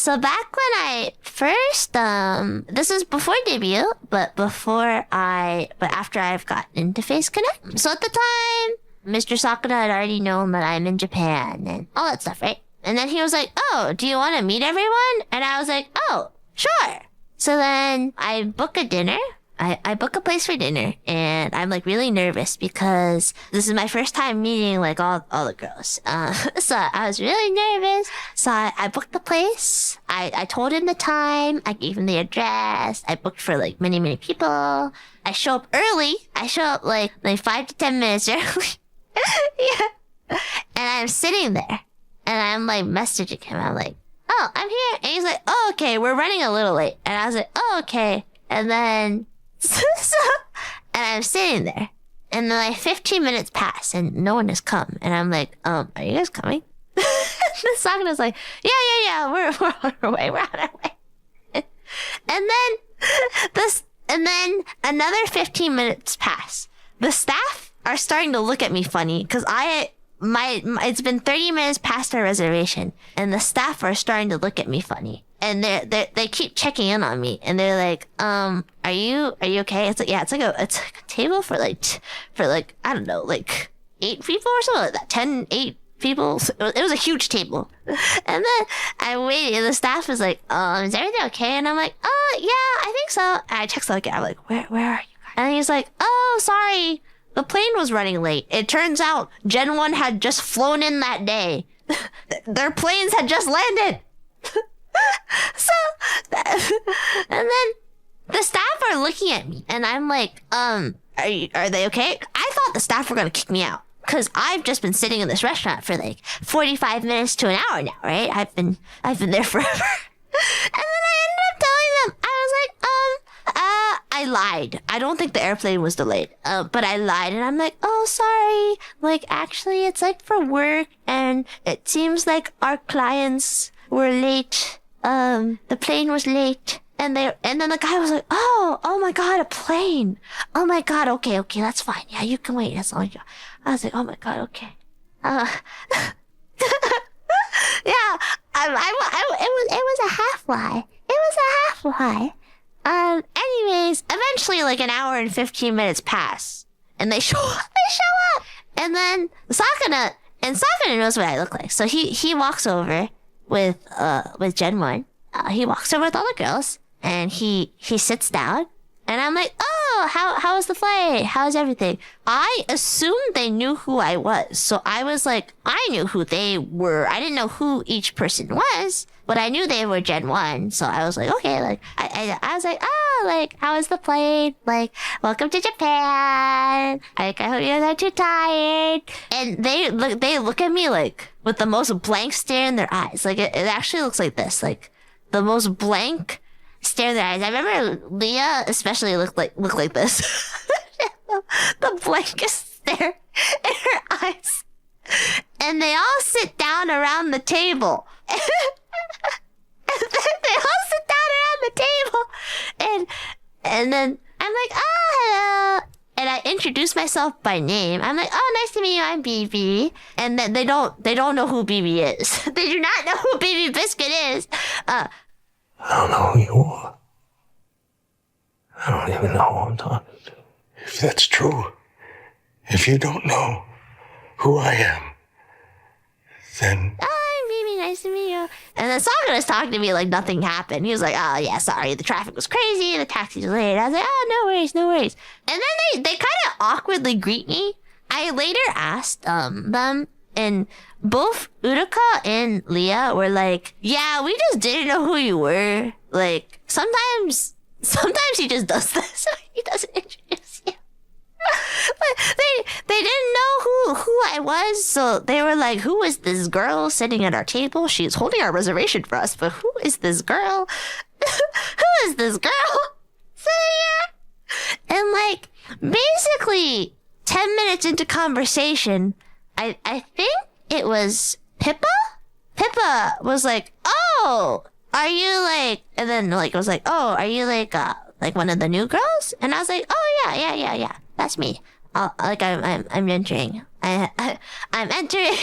So back when I first, this is before debut, but after I've gotten into Face Connect. So at the time, Mr. Sakana had already known that I'm in Japan and all that stuff, right? And then he was like, oh, do you want to meet everyone? And I was like, oh, sure. So then I book a dinner. I book a place for dinner, and I'm like really nervous because this is my first time meeting like all the girls. So I was really nervous. So I booked the place. I told him the time. I gave him the address. I booked for like many people. I show up early. I show up like 5 to 10 minutes early. Yeah. And I'm sitting there, and I'm like messaging him. I'm like, oh, I'm here. And he's like, oh, okay, we're running a little late. And I was like, oh, okay. And then and I'm sitting there, and then like 15 minutes pass, and no one has come, and I'm like, are you guys coming? And the Sakana's like, yeah, we're on our way, and then another 15 minutes pass. The staff are starting to look at me funny because it's been 30 minutes past our reservation, and the staff are starting to look at me funny. And they keep checking in on me, and they're like, are you okay? It's like, yeah, it's like a table for like, I don't know, like 8 people or something like that. 8 people. It was a huge table. And then I waited, and the staff was like, is everything okay? And I'm like, yeah, I think so. And I text again. I'm like, where are you guys? And he's like, oh, sorry. The plane was running late. It turns out Gen 1 had just flown in that day. Their planes had just landed. So, and then the staff are looking at me, and I'm like, are they okay? I thought the staff were gonna kick me out, cause I've just been sitting in this restaurant for like 45 minutes to an hour now, right? I've been there forever. And then I ended up telling them, I was like, I lied. I don't think the airplane was delayed, but I lied, and I'm like, oh, sorry. Like, actually, it's like for work, and it seems like our clients were late. The plane was late, and then the guy was like, oh my god, a plane. Oh my god, okay, that's fine. Yeah, you can wait. That's all. I was like, oh my god, okay. Yeah, it was a half lie. Anyways, eventually, like an hour and 15 minutes pass, and they show up, and then Sakana knows what I look like, so he walks over with Gen 1. He walks over with all the girls, and he sits down, and I'm like, oh, how was the flight? How's everything? I assumed they knew who I was, so I was like, I knew who they were. I didn't know who each person was, but I knew they were Gen 1, so I was like, okay, like, I was like, oh, like, how was the flight? Like, welcome to Japan. Like, I hope you guys aren't too tired. And they look at me, like, with the most blank stare in their eyes. Like, it actually looks like this, like, the most blank stare in their eyes. I remember Leah especially looked like this. The blankest stare in her eyes. And they all sit down around the table. And then I'm like, oh, hello. And I introduce myself by name. I'm like, oh, nice to meet you. I'm Bibi. And then they don't know who Bibi is. They do not know who Bibi Biscuit is. I don't know who you are. I don't even know who I'm talking to. If that's true, if you don't know who I am, then... I'm Bibi, nice to meet you. And then Sakana was talking to me like nothing happened. He was like, oh, yeah, sorry, the traffic was crazy, the taxi was late. I was like, oh, no worries. And then they kind of awkwardly greet me. I later asked them, and both Uruka and Leah were like, yeah, we just didn't know who you were. Like, sometimes he just does this. He doesn't introduce you. But they didn't know who I was, so they were like, who is this girl sitting at our table? She's holding our reservation for us, but who is this girl? Who is this girl? So yeah. And like, basically 10 minutes into conversation, I think it was Pippa? Pippa was like, oh, are you like, and then like, I was like, oh, are you like one of the new girls? And I was like, oh yeah. That's me. I'm entering. I'm entering.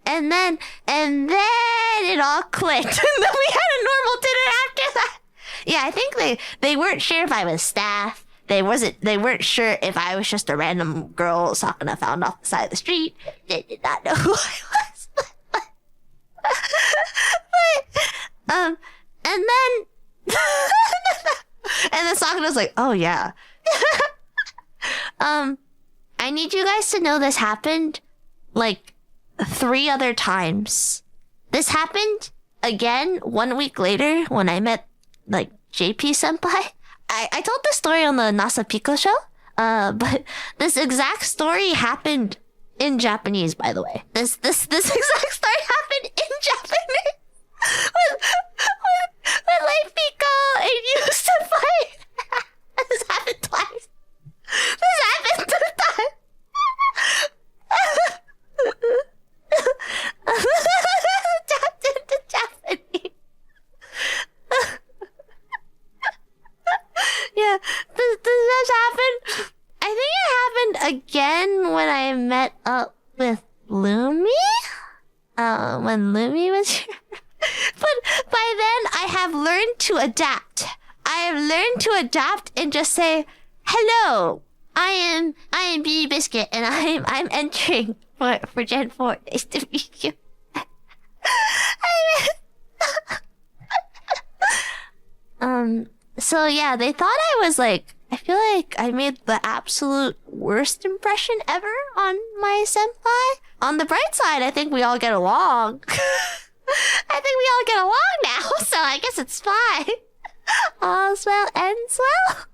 and then it all clicked. And then we had a normal dinner after that. Yeah, I think they weren't sure if I was staff. They weren't sure if I was just a random girl Sakana found off the side of the street. They did not know who I was. And then and then Sakana's like, oh yeah. I need you guys to know this happened like 3 other times. This happened again 1 week later when I met like JP senpai. I told this story on the NASA Pico show, but this exact story happened in Japanese, by the way. This exact story happened in Japanese with like Pico and you senpai. This happened twice. This happened 2 times. Into Japanese. Yeah, this happened. I think it happened again when I met up with Lumi. When Lumi was here. But by then I have learned to adapt. I have learned to adapt and just say, hello, I am Bibi Biscuit and I'm entering for Gen 4. Nice to meet you. So yeah, they thought I was like, I feel like I made the absolute worst impression ever on my senpai. On the bright side, I think we all get along. I think we all get along now, so I guess it's fine. All's well ends well?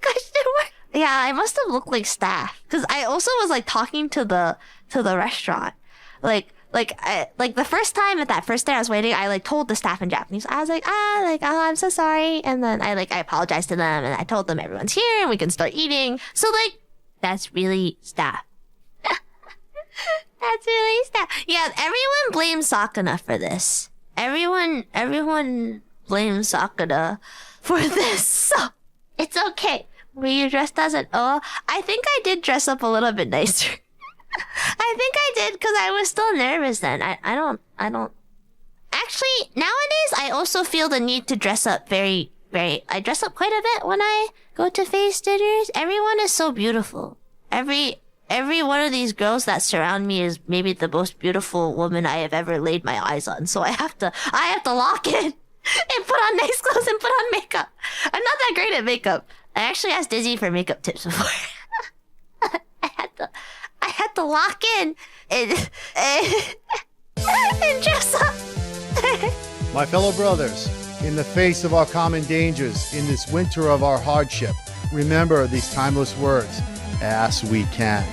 Question mark. Yeah, I must have looked like staff. Cause I also was like talking to the restaurant. Like the first time at that first day I was waiting, I like told the staff in Japanese. I was like, oh, I'm so sorry. And then I apologized to them and I told them everyone's here and we can start eating. So like, that's really staff. That's really staff. Yeah, everyone blames Sakana for this. Everyone blames Sakana for this. So it's okay. Were you dressed as an O? I think I did dress up a little bit nicer. I think I did because I was still nervous then. I don't. Actually, nowadays I also feel the need to dress up very. I dress up quite a bit when I go to face dinners. Everyone is so beautiful. Every one of these girls that surround me is maybe the most beautiful woman I have ever laid my eyes on. So I have to lock in and put on nice clothes and put on makeup. I'm not that great at makeup. I actually asked Dizzy for makeup tips before. I had to lock in and dress up. My fellow brothers, in the face of our common dangers, in this winter of our hardship, remember these timeless words, as we can.